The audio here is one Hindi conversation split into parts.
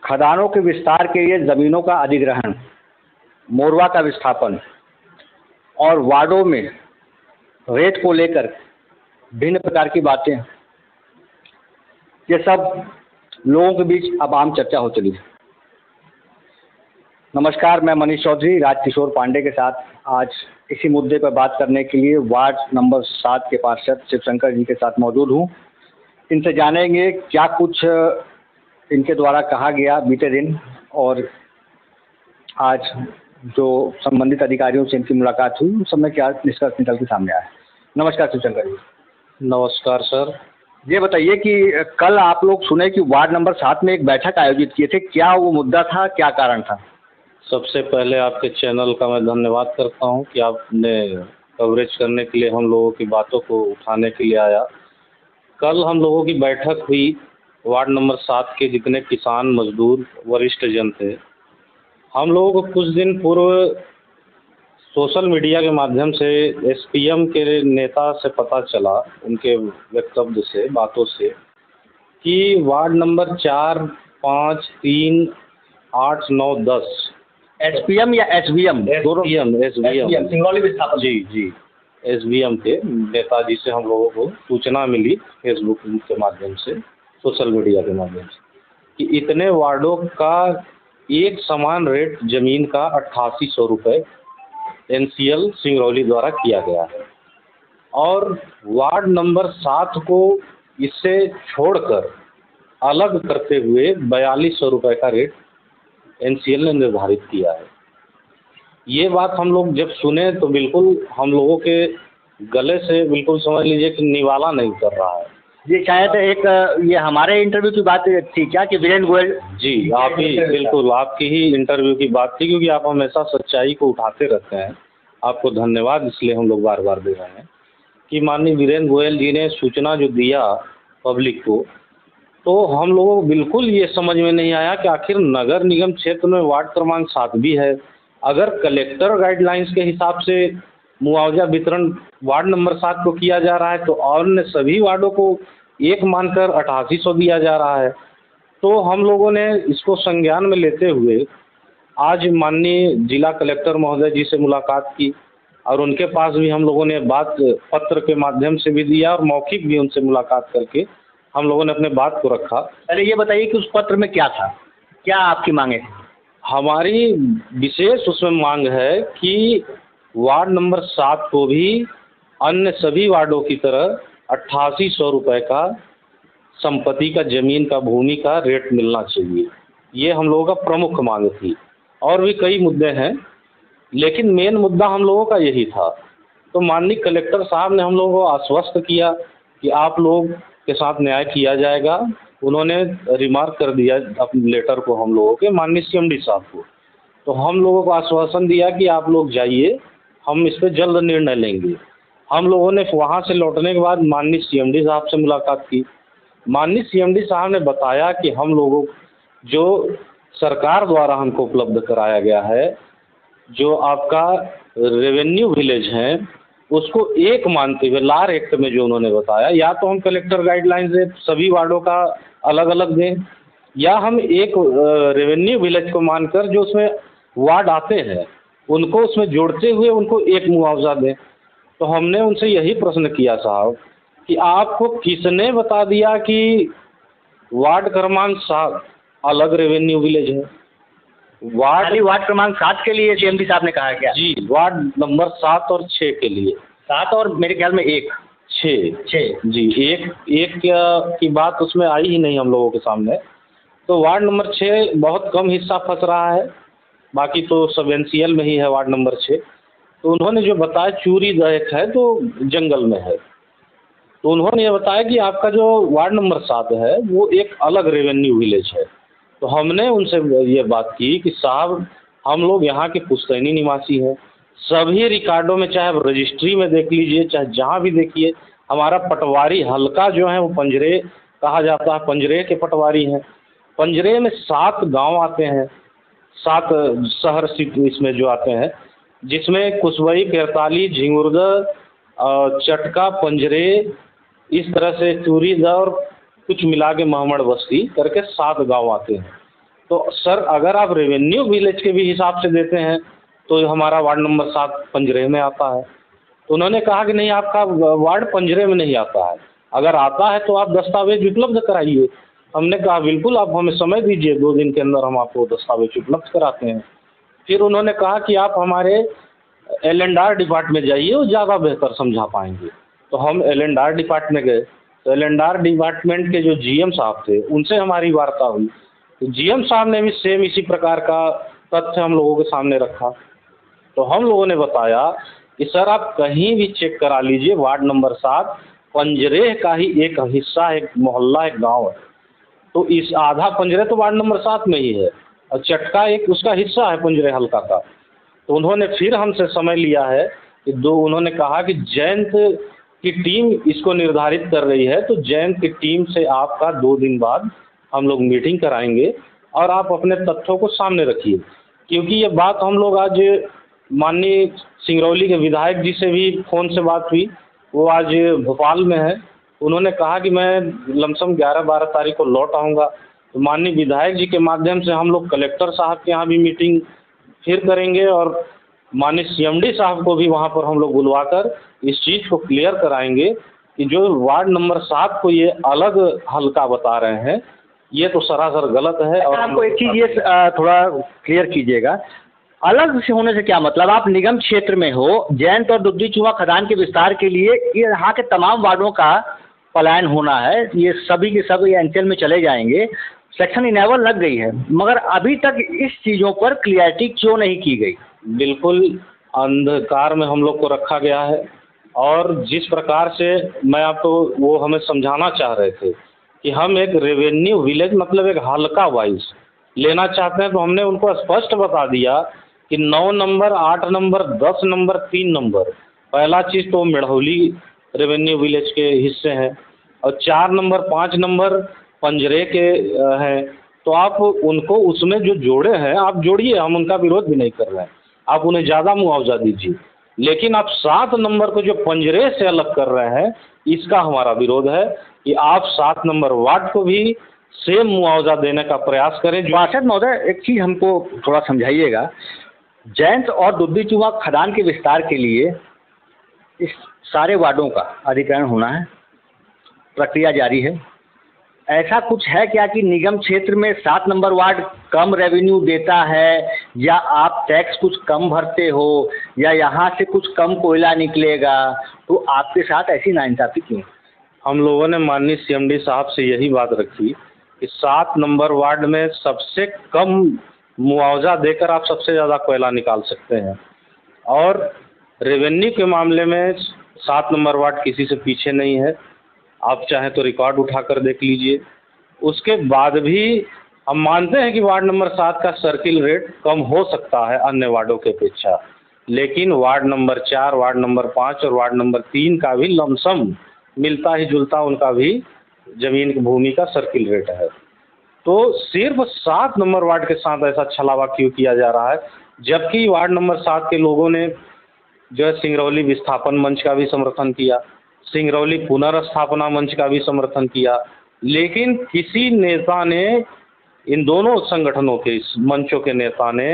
खदानों के विस्तार के लिए जमीनों का अधिग्रहण, मोरवा का विस्थापन और वार्डों में रेट को लेकर भिन्न प्रकार की बातें, ये सब लोगों के बीच अब आम चर्चा हो चली है। नमस्कार, मैं मनीष चौधरी राजकिशोर पांडे के साथ आज इसी मुद्दे पर बात करने के लिए वार्ड नंबर 7 के पार्षद शिवशंकर जी के साथ मौजूद हूँ। इनसे जानेंगे क्या कुछ इनके द्वारा कहा गया बीते दिन और आज जो संबंधित अधिकारियों से इनकी मुलाकात हुई, उस समय क्या निष्कर्ष निकल के सामने आया। नमस्कार शिवशंकर जी। नमस्कार सर। ये बताइए कि कल आप लोग सुने कि वार्ड नंबर 7 में एक बैठक आयोजित किए थे, क्या वो मुद्दा था, क्या कारण था? सबसे पहले आपके चैनल का मैं धन्यवाद करता हूं कि आपने कवरेज करने के लिए हम लोगों की बातों को उठाने के लिए आया। कल हम लोगों की बैठक हुई, वार्ड नंबर 7 के जितने किसान मजदूर वरिष्ठ जन थे। हम लोगों को कुछ दिन पूर्व सोशल मीडिया के माध्यम से एसपीएम के नेता से पता चला, उनके वक्तव्य से, बातों से, कि वार्ड नंबर 4, 5, 3, 8, 9, 10 एसपीएम या एसबीएम? एसबीएम सिंगरौली विस्थापन। जी एसबीएम के नेताजी से हम लोगों को सूचना मिली फेसबुक के माध्यम से, सोशल मीडिया के माध्यम से, कि इतने वार्डों का एक समान रेट जमीन का 8800 रुपये एनसीएल सिंगरौली द्वारा किया गया है और वार्ड नंबर 7 को इससे छोड़कर अलग करते हुए 4200 रुपये का रेट एनसीएल ने निर्धारित किया है। ये बात हम लोग जब सुने तो बिल्कुल हम लोगों के गले से बिल्कुल समझ लीजिए कि निवाला नहीं कर रहा है। ये शायद एक ये हमारे इंटरव्यू की बात थी क्या कि वीरेंद्र गोयल? जी, आप ही बिल्कुल आपकी ही इंटरव्यू की बात थी, क्योंकि आप हमेशा सच्चाई को उठाते रहते हैं। आपको धन्यवाद इसलिए हम लोग बार बार दे रहे हैं कि माननीय वीरेंद्र गोयल जी ने सूचना जो दिया पब्लिक को, तो हम लोगों को बिल्कुल ये समझ में नहीं आया कि आखिर नगर निगम क्षेत्र में वार्ड क्रमांक 7 भी है। अगर कलेक्टर गाइडलाइंस के हिसाब से मुआवजा वितरण वार्ड नंबर 7 को किया जा रहा है, तो अन्य सभी वार्डों को एक मानकर 8800 दिया जा रहा है। तो हम लोगों ने इसको संज्ञान में लेते हुए आज माननीय जिला कलेक्टर महोदय जी से मुलाकात की और उनके पास भी हम लोगों ने बात पत्र के माध्यम से भी दिया और मौखिक भी उनसे मुलाकात करके हम लोगों ने अपने बात को रखा। पहले ये बताइए कि उस पत्र में क्या था, क्या आपकी मांगे थी? हमारी विशेष उसमें मांग है कि वार्ड नंबर 7 को भी अन्य सभी वार्डों की तरह 8800 रुपये का संपत्ति का, जमीन का, भूमि का रेट मिलना चाहिए। ये हम लोगों का प्रमुख मांग थी। और भी कई मुद्दे हैं, लेकिन मेन मुद्दा हम लोगों का यही था। तो माननीय कलेक्टर साहब ने हम लोगों को आश्वस्त किया कि आप लोग के साथ न्याय किया जाएगा। उन्होंने रिमार्क कर दिया अपने लेटर को हम लोगों के माननीय सीएमडी साहब को। तो हम लोगों को आश्वासन दिया कि आप लोग जाइए, हम इस पर जल्द निर्णय लेंगे। हम लोगों ने वहाँ से लौटने के बाद माननीय सीएमडी साहब से मुलाकात की। माननीय सीएमडी साहब ने बताया कि हम लोगों जो सरकार द्वारा हमको उपलब्ध कराया गया है, जो आपका रेवेन्यू विलेज है, उसको एक मानते हुए लार एक्ट में जो उन्होंने बताया, या तो हम कलेक्टर गाइडलाइंस से सभी वार्डों का अलग अलग दें, या हम एक रेवेन्यू विलेज को मानकर जो उसमें वार्ड आते हैं उनको उसमें जोड़ते हुए उनको एक मुआवजा दें। तो हमने उनसे यही प्रश्न किया साहब कि आपको किसने बता दिया कि वार्ड क्रमांक 7 अलग रेवेन्यू विलेज है? वार्ड क्रमांक 7 के लिए सीएमडी साहब ने कहा क्या? जी, वार्ड नंबर 7 और 6 के लिए। 7 और मेरे ख्याल में 6 जी, एक की बात उसमें आई ही नहीं हम लोगों के सामने। तो वार्ड नंबर 6 बहुत कम हिस्सा फंस रहा है, बाकी तो सब एनसीएल में ही है वार्ड नंबर 6। तो उन्होंने जो बताया चूरी दहेक है तो जंगल में है। तो उन्होंने ये बताया कि आपका जो वार्ड नंबर 7 है वो एक अलग रेवेन्यू विलेज है। तो हमने उनसे ये बात की कि साहब, हम लोग यहाँ के पुश्तैनी निवासी हैं, सभी रिकॉर्डों में, चाहे आप रजिस्ट्री में देख लीजिए, चाहे जहाँ भी देखिए, हमारा पटवारी हल्का जो है वो पंजरे कहा जाता है, पंजरे के पटवारी हैं। पंजरे में 7 गांव आते हैं, 7 शहर सिटी इसमें जो आते हैं, जिसमें कुशवई, केरताली, झिंगुरदा, चटका, पंजरे, इस तरह से चूरी और कुछ मिला के महमड़ बस्ती करके 7 गांव आते हैं। तो सर अगर आप रेवेन्यू विलेज के भी हिसाब से देते हैं तो हमारा वार्ड नंबर 7 पंजरेह में आता है। तो उन्होंने कहा कि नहीं, आपका वार्ड पंजरेह में नहीं आता है, अगर आता है तो आप दस्तावेज उपलब्ध कराइए। हमने कहा बिल्कुल, आप हमें समय दीजिए, 2 दिन के अंदर हम आपको दस्तावेज उपलब्ध कराते हैं। फिर उन्होंने कहा कि आप हमारे L&R डिपार्टमेंट में जाइए, वो ज़्यादा बेहतर समझा पाएंगे। तो हम L&R डिपार्टमेंट में गए, तो L&R डिपार्टमेंट के जो GM साहब थे उनसे हमारी वार्ता हुई। तो GM साहब ने भी सेम इसी प्रकार का तथ्य हम लोगों के सामने रखा। तो हम लोगों ने बताया कि सर आप कहीं भी चेक करा लीजिए, वार्ड नंबर 7 पंजरेह का ही एक हिस्सा, एक मोहल्ला, एक गांव है। तो इस आधा पंजरेह तो वार्ड नंबर 7 में ही है और चटका एक उसका हिस्सा है पंजरेह हल्का का। तो उन्होंने फिर हमसे समय लिया है कि उन्होंने कहा कि जयंत की टीम इसको निर्धारित कर रही है, तो जयंत की टीम से आपका 2 दिन बाद हम लोग मीटिंग कराएंगे और आप अपने तथ्यों को सामने रखिए। क्योंकि ये बात हम लोग आज माननीय सिंगरौली के विधायक जी से भी फ़ोन से बात हुई, वो आज भोपाल में है। उन्होंने कहा कि मैं लमसम 11-12 तारीख को लौट आऊँगा। तो माननीय विधायक जी के माध्यम से हम लोग कलेक्टर साहब के यहाँ भी मीटिंग फिर करेंगे और माननीय CMD साहब को भी वहाँ पर हम लोग बुलवाकर इस चीज़ को क्लियर कराएंगे कि जो वार्ड नंबर 7 को ये अलग हल्का बता रहे हैं, ये तो सरासर गलत है। और आपको एक चीज़ ये थोड़ा क्लियर कीजिएगा, अलग से होने से क्या मतलब? आप निगम क्षेत्र में हो, जयंत और दुधनी चूहा खदान के विस्तार के लिए ये यहाँ के तमाम वार्डों का पलायन होना है, ये सभी के सब ये अंचल में चले जाएंगे, सेक्शन इनेबल लग गई है, मगर अभी तक इस चीज़ों पर क्लियरिटी क्यों नहीं की गई? बिल्कुल अंधकार में हम लोग को रखा गया है। और जिस प्रकार से मैं आपको वो हमें समझाना चाह रहे थे कि हम एक रेवेन्यू विलेज मतलब एक हल्का वाइज लेना चाहते हैं, तो हमने उनको स्पष्ट बता दिया कि 9 नंबर, 8 नंबर, 10 नंबर, 3 नंबर, पहला चीज़ तो मेढ़ौली रेवेन्यू विलेज के हिस्से हैं और 4 नंबर 5 नंबर पंजरेह के हैं। तो आप उनको उसमें जो जोड़े हैं आप जोड़िए, हम उनका विरोध भी नहीं कर रहे हैं, आप उन्हें ज़्यादा मुआवजा दीजिए। लेकिन आप 7 नंबर को जो पंजरेह से अलग कर रहे हैं, इसका हमारा विरोध है कि आप 7 नंबर वार्ड को भी सेम मुआवजा देने का प्रयास करें। पार्षद महोदय, एक चीज़ हमको थोड़ा समझाइएगा, जयंत और दुधनी चूहा खदान के विस्तार के लिए इस सारे वार्डों का अधिग्रहण होना है, प्रक्रिया जारी है। ऐसा कुछ है क्या कि निगम क्षेत्र में 7 नंबर वार्ड कम रेवेन्यू देता है, या आप टैक्स कुछ कम भरते हो, या यहाँ से कुछ कम कोयला निकलेगा, तो आपके साथ ऐसी नाइंसाफ़ी क्यों? हम लोगों ने माननीय CMD साहब से यही बात रखी कि 7 नंबर वार्ड में सबसे कम मुआवजा देकर आप सबसे ज़्यादा कोयला निकाल सकते हैं, और रेवेन्यू के मामले में 7 नंबर वार्ड किसी से पीछे नहीं है। आप चाहें तो रिकॉर्ड उठाकर देख लीजिए। उसके बाद भी हम मानते हैं कि वार्ड नंबर 7 का सर्किल रेट कम हो सकता है अन्य वार्डों के अपेक्षा, लेकिन वार्ड नंबर 4, वार्ड नंबर 5 और वार्ड नंबर 3 का भी लमसम मिलता ही जुलता उनका भी ज़मीन की भूमि का सर्किल रेट है। तो सिर्फ 7 नंबर वार्ड के साथ ऐसा छलावा क्यों किया जा रहा है, जबकि वार्ड नंबर 7 के लोगों ने जो है सिंगरौली विस्थापन मंच का भी समर्थन किया, सिंगरौली पुनर्स्थापना मंच का भी समर्थन किया, लेकिन किसी नेता ने, इन दोनों संगठनों के इस मंचों के नेता ने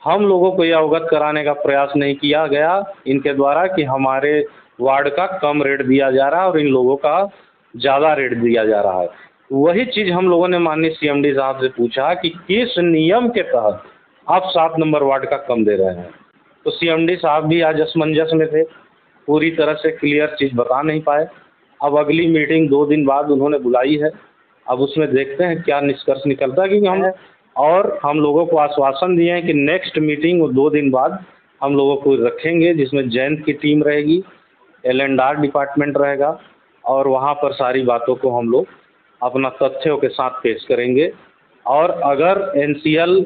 हम लोगों को यह अवगत कराने का प्रयास नहीं किया गया इनके द्वारा कि हमारे वार्ड का कम रेट दिया जा रहा है और इन लोगों का ज़्यादा रेट दिया जा रहा है। वही चीज़ हम लोगों ने माननीय CMD साहब से पूछा कि किस नियम के तहत आप 7 नंबर वार्ड का कम दे रहे हैं। तो CMD साहब भी आज असमंजस में थे, पूरी तरह से क्लियर चीज़ बता नहीं पाए। अब अगली मीटिंग 2 दिन बाद उन्होंने बुलाई है, अब उसमें देखते हैं क्या निष्कर्ष निकलता है। क्योंकि हम लोगों को आश्वासन दिए हैं कि नेक्स्ट मीटिंग 2 दिन बाद हम लोगों को रखेंगे, जिसमें जयंत की टीम रहेगी, L&R डिपार्टमेंट रहेगा, और वहाँ पर सारी बातों को हम लोग अपना तथ्यों के साथ पेश करेंगे। और अगर NCL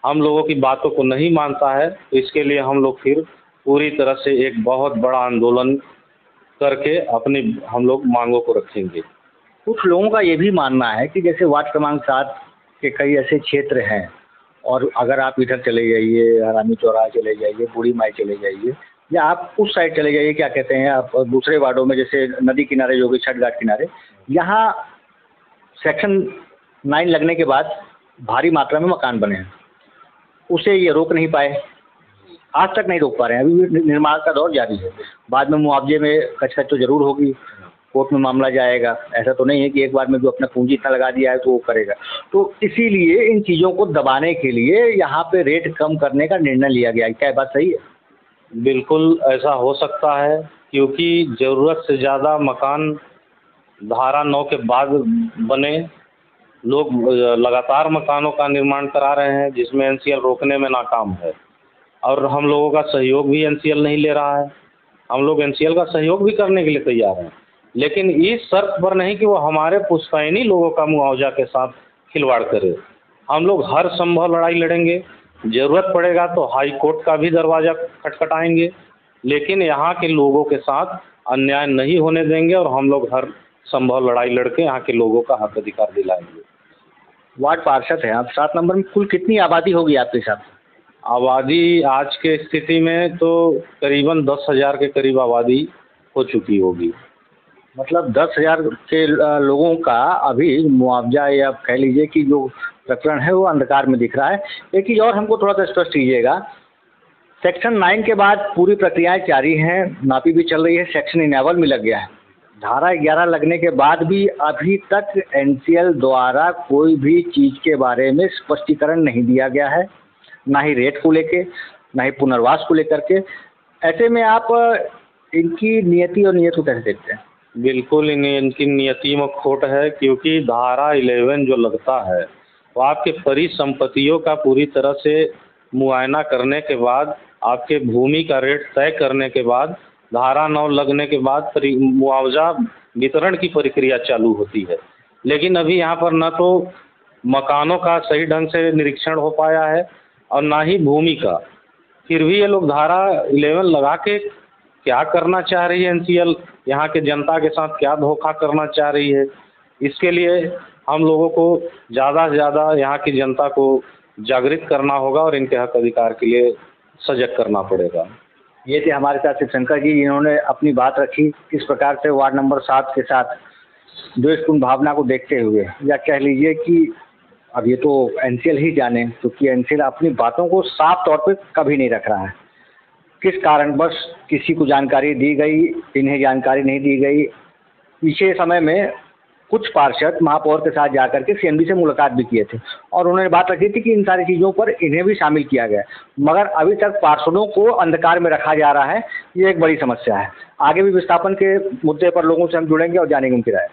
हम लोगों की बातों को नहीं मानता है तो इसके लिए हम लोग फिर पूरी तरह से एक बहुत बड़ा आंदोलन करके अपनी हम लोग मांगों को रखेंगे। कुछ लोगों का ये भी मानना है कि जैसे वार्ड क्रमांक 7 के कई ऐसे क्षेत्र हैं, और अगर आप इधर चले जाइए, हरामी चौराहा चले जाइए, बूढ़ी माई चले जाइए, या आप उस साइड चले जाइए, क्या कहते हैं आप, दूसरे वार्डों में जैसे नदी किनारे जो कि छठ घाट किनारे, यहाँ सेक्शन 9 लगने के बाद भारी मात्रा में मकान बने हैं, उसे ये रोक नहीं पाए, आज तक नहीं रोक पा रहे हैं। अभी भी निर्माण का दौर जारी है। बाद में मुआवजे में कच-कच तो ज़रूर होगी, कोर्ट में मामला जाएगा। ऐसा तो नहीं है कि एक बार में जो अपना पूँजी इतना लगा दिया है तो वो करेगा। तो इसीलिए इन चीज़ों को दबाने के लिए यहाँ पे रेट कम करने का निर्णय लिया गया है। क्या ये बात सही है? बिल्कुल ऐसा हो सकता है, क्योंकि ज़रूरत से ज़्यादा मकान धारा 9 के बाद बने। लोग लगातार मकानों का निर्माण करा रहे हैं, जिसमें एनसीएल रोकने में नाकाम है, और हम लोगों का सहयोग भी एनसीएल नहीं ले रहा है। हम लोग एनसीएल का सहयोग भी करने के लिए तैयार हैं, लेकिन इस शर्त पर नहीं कि वो हमारे पुश्तैनी लोगों का मुआवजा के साथ खिलवाड़ करे। हम लोग हर संभव लड़ाई लड़ेंगे, ज़रूरत पड़ेगा तो हाई कोर्ट का भी दरवाज़ा खटखटाएंगे, लेकिन यहाँ के लोगों के साथ अन्याय नहीं होने देंगे, और हम लोग हर संभव लड़ाई लड़के यहाँ के लोगों का हक अधिकार दिलाएंगे। वार्ड पार्षद हैं आप, 7 नंबर में कुल कितनी आबादी होगी आपके हिसाब से? आबादी आज के स्थिति में तो करीबन 10,000 के करीब आबादी हो चुकी होगी। मतलब 10,000 के लोगों का अभी मुआवजा, या कह लीजिए कि जो प्रकरण है वो अंधकार में दिख रहा है। एक चीज़ और हमको थोड़ा सा स्पष्ट कीजिएगा, सेक्शन 9 के बाद पूरी प्रक्रियाएं जारी हैं, माफी भी चल रही है, सेक्शन इनेबल में लग गया है। धारा 11 लगने के बाद भी अभी तक एनसीएल द्वारा कोई भी चीज़ के बारे में स्पष्टीकरण नहीं दिया गया है, ना ही रेट को लेके, ना ही पुनर्वास को लेकर के। ऐसे में आप इनकी नियति और नीयत को कैसे देखते हैं? बिल्कुल इनकी नियति में खोट है, क्योंकि धारा 11 जो लगता है वो आपके परिसंपत्तियों का पूरी तरह से मुआयना करने के बाद, आपके भूमि का रेट तय करने के बाद, धारा 9 लगने के बाद मुआवजा वितरण की प्रक्रिया चालू होती है। लेकिन अभी यहाँ पर न तो मकानों का सही ढंग से निरीक्षण हो पाया है और ना ही भूमि का। फिर भी ये लोग धारा 11 लगा के क्या करना चाह रही है एनसीएल, यहाँ के जनता के साथ क्या धोखा करना चाह रही है, इसके लिए हम लोगों को ज़्यादा से ज़्यादा यहाँ की जनता को जागृत करना होगा और इनके हक अधिकार के लिए सजग करना पड़ेगा। ये थे हमारे साथ शिवशंकर जी, जिन्होंने अपनी बात रखी किस प्रकार से वार्ड नंबर 7 के साथ द्वेषपूर्ण भावना को देखते हुए, या कह लीजिए कि अब ये तो एनसीएल ही जाने, क्योंकि एनसीएल अपनी बातों को साफ तौर पे कभी नहीं रख रहा है। किस कारणवश किसी को जानकारी दी गई, इन्हें जानकारी नहीं दी गई। पीछे समय में कुछ पार्षद महापौर के साथ जाकर के सीएमडी से मुलाकात भी किए थे, और उन्होंने बात रखी थी कि इन सारी चीज़ों पर इन्हें भी शामिल किया गया, मगर अभी तक पार्षदों को अंधकार में रखा जा रहा है। ये एक बड़ी समस्या है। आगे भी विस्थापन के मुद्दे पर लोगों से हम जुड़ेंगे और जानेंगे उनकी राय।